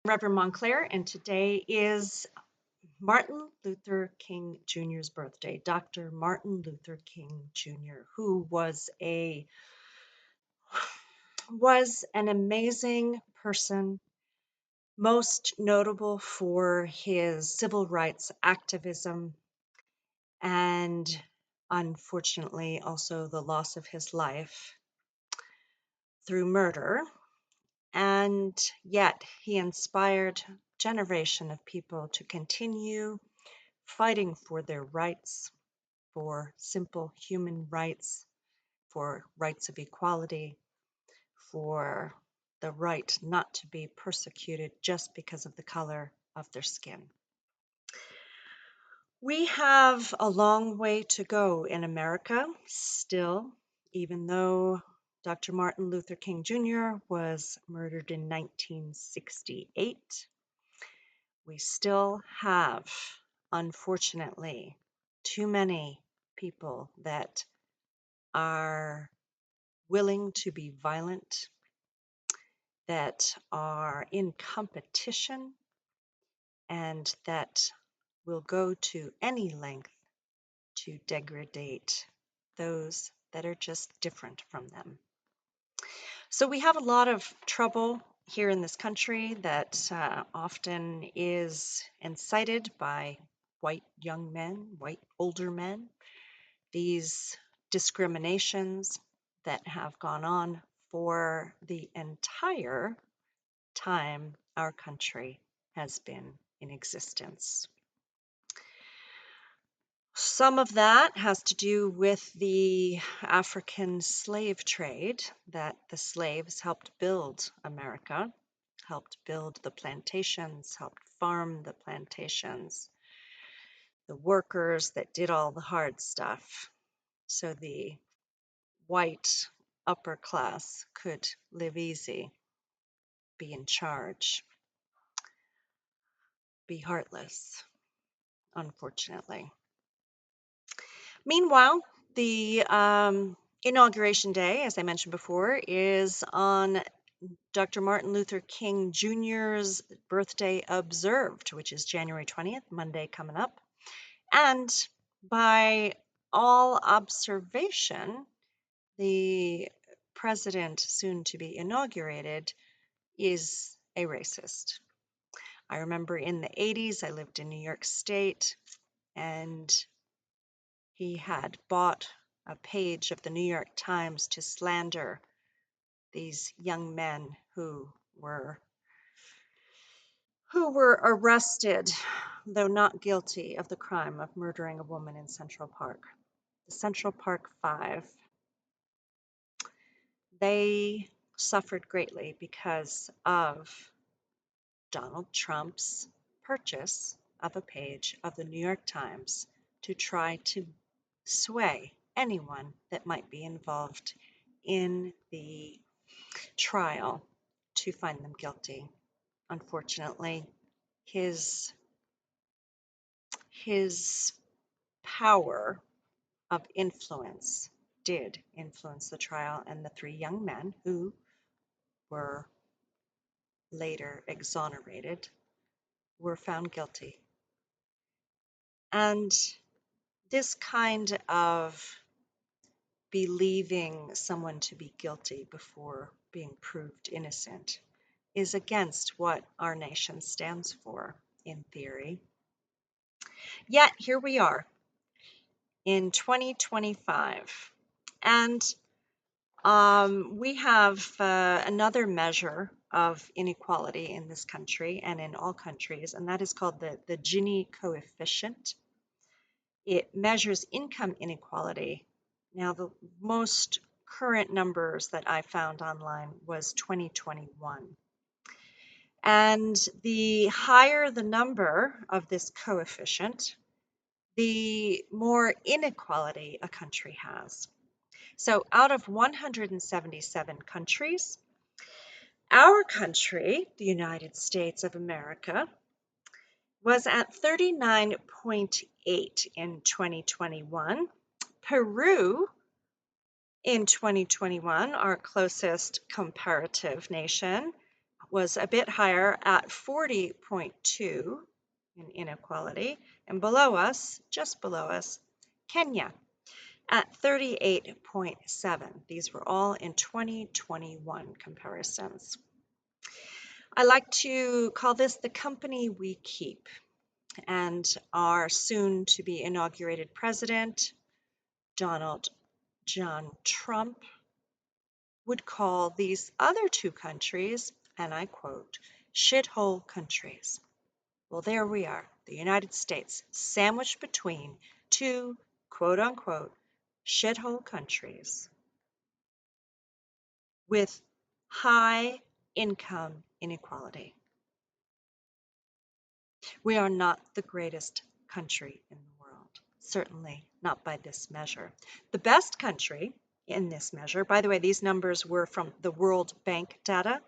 Reverend Montclair, and today is Martin Luther King Jr.'s birthday. Dr. Martin Luther King Jr., who was an amazing person, most notable for his civil rights activism and unfortunately also the loss of his life through murder. And yet he inspired a generation of people to continue fighting for their rights, for simple human rights, for rights of equality, for the right not to be persecuted just because of the color of their skin. We have a long way to go in America still, even though Dr. Martin Luther King Jr. was murdered in 1968. We still have, unfortunately, too many people that are willing to be violent, that are in competition, and that will go to any length to degrade those that are just different from them. So we have a lot of trouble here in this country that often is incited by white young men, white older men, these discriminations that have gone on for the entire time our country has been in existence. Some of that has to do with the African slave trade, that the slaves helped build America, helped build the plantations, helped farm the plantations, the workers that did all the hard stuff. So the white upper class could live easy, be in charge, be heartless, unfortunately. Meanwhile, the inauguration day, as I mentioned before, is on Dr. Martin Luther King Jr.'s birthday observed, which is January 20th, Monday coming up. And by all observation, the president soon to be inaugurated is a racist. I remember in the 80s, I lived in New York State, and he had bought a page of the New York Times to slander these young men who were arrested, though not guilty of the crime of murdering a woman in Central Park. The Central Park Five. They suffered greatly because of Donald Trump's purchase of a page of the New York Times to try to sway anyone that might be involved in the trial to find them guilty. Unfortunately, his power of influence did influence the trial, and the three young men who were later exonerated were found guilty. And this kind of believing someone to be guilty before being proved innocent is against what our nation stands for in theory. Yet here we are in 2025, and we have another measure of inequality in this country and in all countries, and that is called the Gini coefficient. It measures income inequality. Now, the most current numbers that I found online was 2021. And the higher the number of this coefficient, the more inequality a country has. So out of 177 countries, our country, the United States of America, was at 39.8 in 2021. Peru in 2021, our closest comparative nation, was a bit higher at 40.2 in inequality, and below us, just below us, Kenya at 38.7. These were all in 2021 comparisons. I like to call this the company we keep, and our soon to be inaugurated president, Donald John Trump, would call these other two countries, and I quote, shithole countries. Well, there we are, the United States, sandwiched between two quote unquote shithole countries with high income inequality. We are not the greatest country in the world, certainly not by this measure. The best country in this measure, by the way, these numbers were from the World Bank data,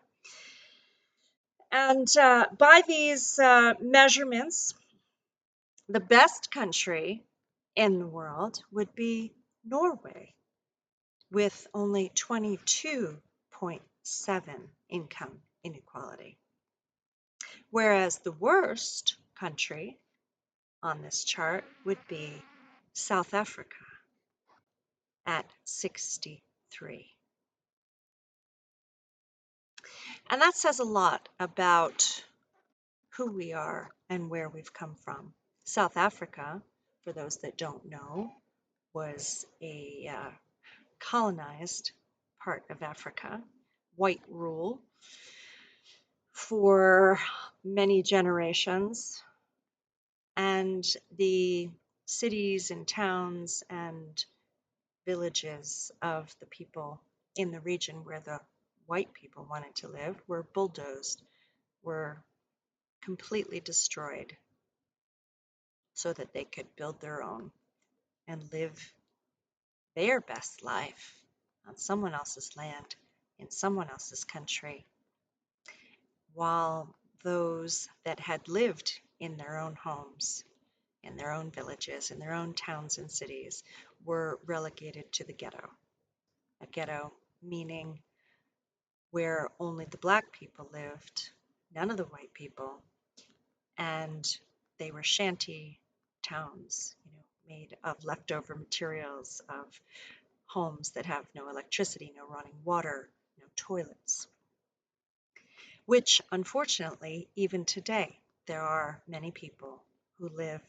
and by these measurements, the best country in the world would be Norway, with only 22.7 income inequality. Whereas the worst country on this chart would be South Africa at 63. And that says a lot about who we are and where we've come from. South Africa, for those that don't know, was a colonized part of Africa, white rule for many generations, and the cities and towns and villages of the people in the region where the white people wanted to live were bulldozed, were completely destroyed so that they could build their own and live their best life on someone else's land, in someone else's country, while those that had lived in their own homes, in their own villages, in their own towns and cities, were relegated to the ghetto. A ghetto meaning where only the black people lived, none of the white people, and they were shanty towns, made of leftover materials, of homes that have no electricity, no running water, no toilets. Which, unfortunately, even today, there are many people who live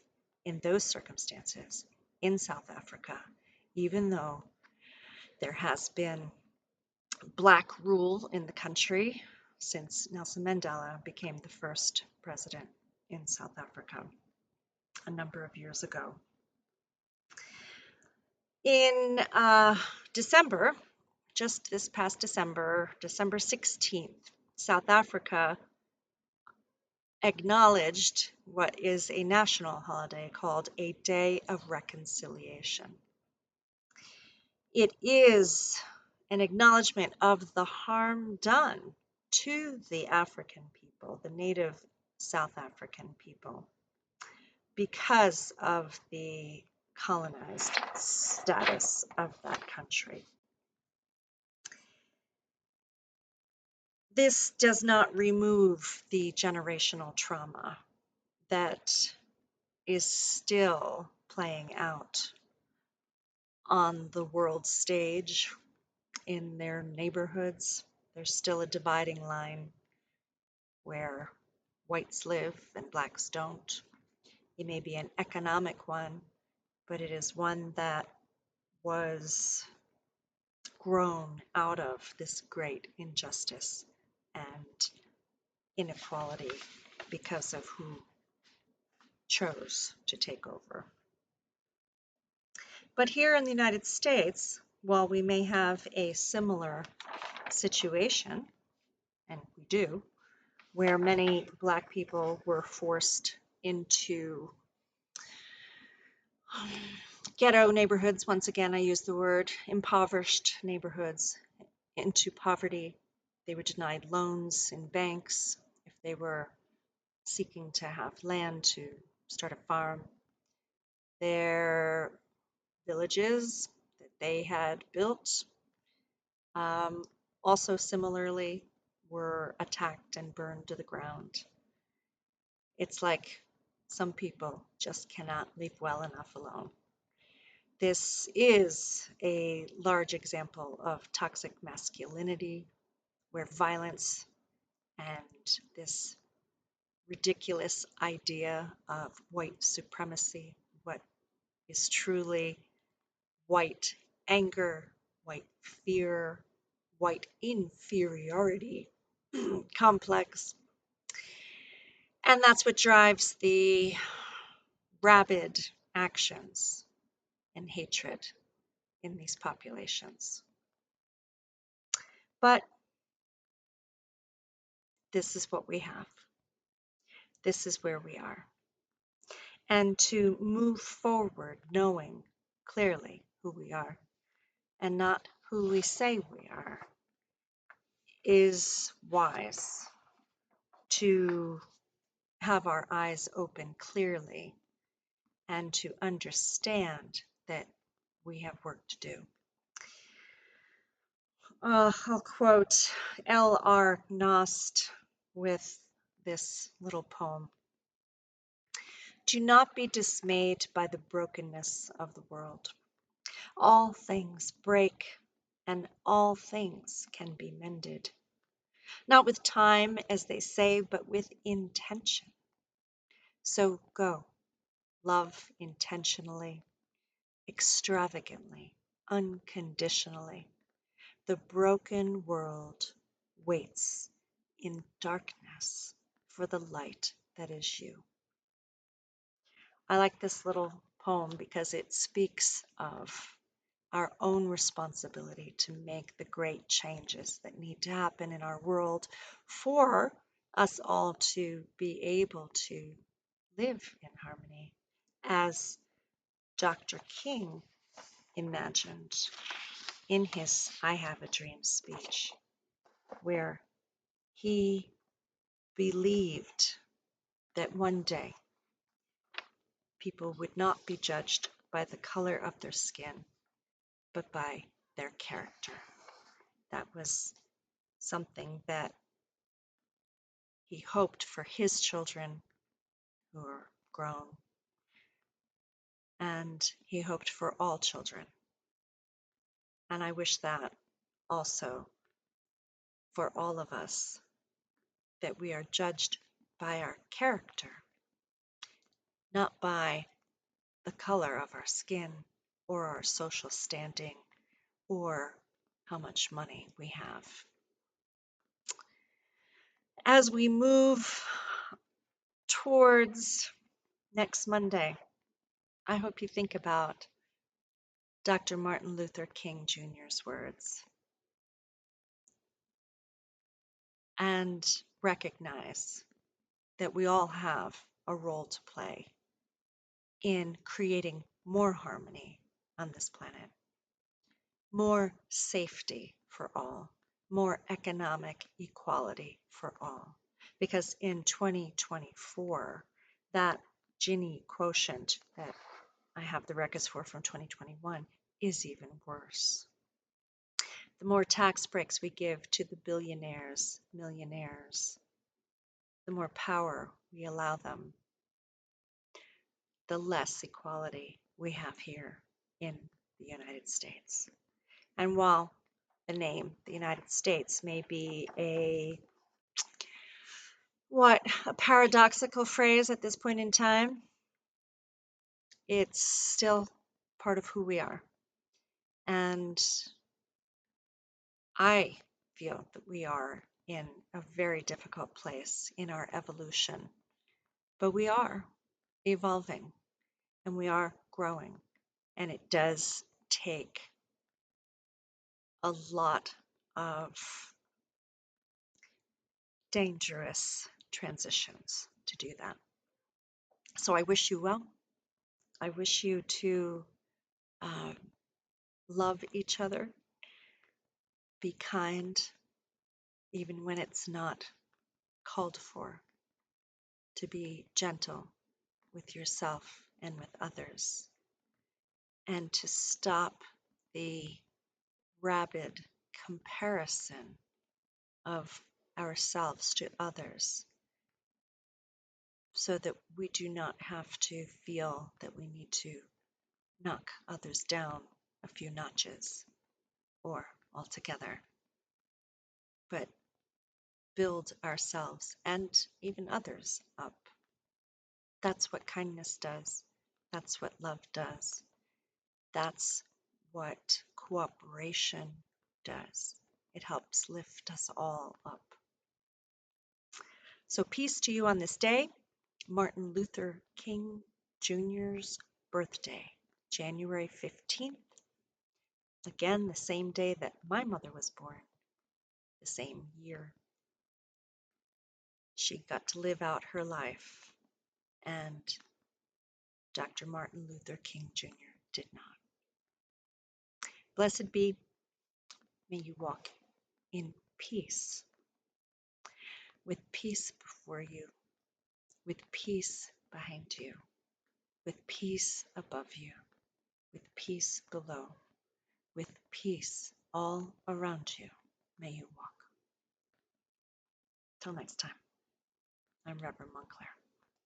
in those circumstances in South Africa, even though there has been black rule in the country since Nelson Mandela became the first president in South Africa a number of years ago. In December, just this past December, December 16th, South Africa acknowledged what is a national holiday called a Day of Reconciliation. It is an acknowledgement of the harm done to the African people, the native South African people, because of the colonized status of that country. This does not remove the generational trauma that is still playing out on the world stage in their neighborhoods. There's still a dividing line where whites live and blacks don't. It may be an economic one, but it is one that was grown out of this great injustice and inequality because of who chose to take over. But here in the United States, while we may have a similar situation, and we do, where many black people were forced into ghetto neighborhoods, once again I use the word impoverished neighborhoods, into poverty. They were denied loans in banks if they were seeking to have land to start a farm. Their villages that they had built also similarly were attacked and burned to the ground. It's like some people just cannot leave well enough alone. This is a large example of toxic masculinity, where violence and this ridiculous idea of white supremacy, what is truly white anger, white fear, white inferiority complex. And that's what drives the rabid actions and hatred in these populations. But this is what we have. This is where we are. And to move forward knowing clearly who we are and not who we say we are is wise. To have our eyes open clearly and to understand that we have work to do. I'll quote L.R. Nost with this little poem. Do not be dismayed by the brokenness of the world. All things break, and all things can be mended. Not with time, as they say, but with intention. So go, love intentionally, extravagantly, unconditionally. The broken world waits in darkness for the light that is you. I like this little poem because it speaks of our own responsibility to make the great changes that need to happen in our world for us all to be able to live in harmony, as Dr. King imagined in his I Have a Dream speech, where he believed that one day people would not be judged by the color of their skin, but by their character. That was something that he hoped for his children who are grown, and he hoped for all children. And I wish that also for all of us, that we are judged by our character, not by the color of our skin or our social standing or how much money we have. As we move towards next Monday, I hope you think about Dr. Martin Luther King Jr.'s words and recognize that we all have a role to play in creating more harmony on this planet, more safety for all, more economic equality for all. Because in 2024, that Gini quotient that I have the records for from 2021 is even worse. The more tax breaks we give to the billionaires, millionaires, the more power we allow them, the less equality we have here in the United States. And while the name, the United States, may be a paradoxical phrase at this point in time, it's still part of who we are. And I feel that we are in a very difficult place in our evolution, but we are evolving and we are growing, and it does take a lot of dangerous transitions to do that. So I wish you well. I wish you to uh, love each other, be kind, even when it's not called for, to be gentle with yourself and with others, and to stop the rabid comparison of ourselves to others so that we do not have to feel that we need to knock others down a few notches or altogether, but build ourselves and even others up. That's what kindness does. That's what love does. That's what cooperation does. It helps lift us all up. So, peace to you on this day, Martin Luther King Jr.'s birthday, January 15th. Again, the same day that my mother was born, the same year. She got to live out her life, and Dr. Martin Luther King Jr. did not. Blessed be, may you walk in peace, with peace before you, with peace behind you, with peace above you, with peace below, with peace all around you. May you walk. Till next time, I'm Reverend Montclair.